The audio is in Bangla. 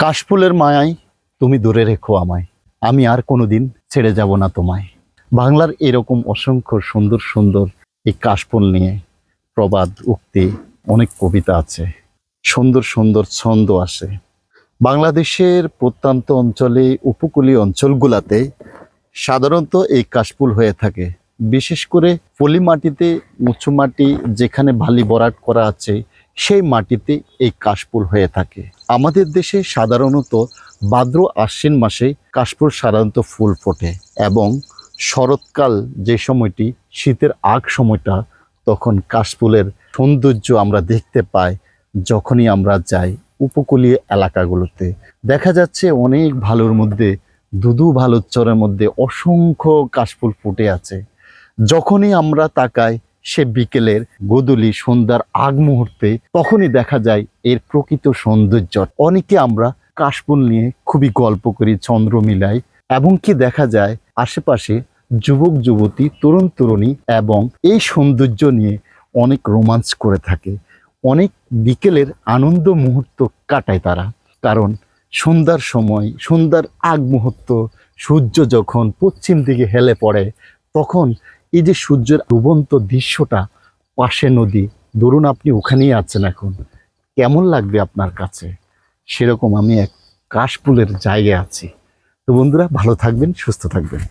কাশফুলের মায়ায় তুমি দূরে রেখো আমায়, আমি আর কোনোদিন ছেড়ে যাব না তোমায়। বাংলার এরকম অসংখ্য সুন্দর সুন্দর এই কাশফুল নিয়ে প্রবাদ, উক্তি, অনেক কবিতা আছে, সুন্দর সুন্দর ছন্দ আসে। বাংলাদেশের প্রত্যন্ত অঞ্চলে, উপকূলীয় অঞ্চলগুলাতে সাধারণত এই কাশফুল হয়ে থাকে। বিশেষ করে পলি মাটিতে, উঁচু মাটি যেখানে বালি ভরাট করা আছে, সেই মাটিতে এই কাশফুল হয়ে থাকে। আমাদের দেশে সাধারণত ভাদ্র আশ্বিন মাসে কাশফুল সাধারণত ফুল ফোটে এবং শরৎকাল যে সময়টি, শীতের আগ সময়টা, তখন কাশফুলের সৌন্দর্য আমরা দেখতে পাই। যখনই আমরা যাই উপকূলীয় এলাকাগুলোতে, দেখা যাচ্ছে অনেক ভালোর মধ্যে, দুদু ভালোর চরের মধ্যে অসংখ্য কাশফুল ফুটে আছে। যখনই আমরা তাকাই সে বিকেলের, গোধূলি, সন্ধ্যার আগ মুহূর্তে, তখনই দেখা যায় এর প্রকৃত সৌন্দর্য। অনেকে আমরা কাশফুল নিয়ে খুবই গল্প করি, চন্দ্র মিলাই, এবং কি দেখা যায় আশেপাশে যুবক যুবতী, তরুণ তরুণী এবং এই সৌন্দর্য নিয়ে অনেক রোমাঞ্চ করে থাকে। অনেক বিকেলের আনন্দ মুহূর্ত কাটায় তারা। কারণ সন্ধ্যার সময়, সন্ধ্যার আগ মুহূর্ত, সূর্য যখন পশ্চিম দিকে হেলে পড়ে, তখন এই যে সূর্যের ডুবন্ত দৃশ্যটা, পাশে নদী, ধরুন আপনি ওখানেই আছেন এখন, কেমন লাগবে আপনার কাছে? সেরকম আমি এক কাশফুলের জায়গায় আছি। তো বন্ধুরা, ভালো থাকবেন, সুস্থ থাকবেন।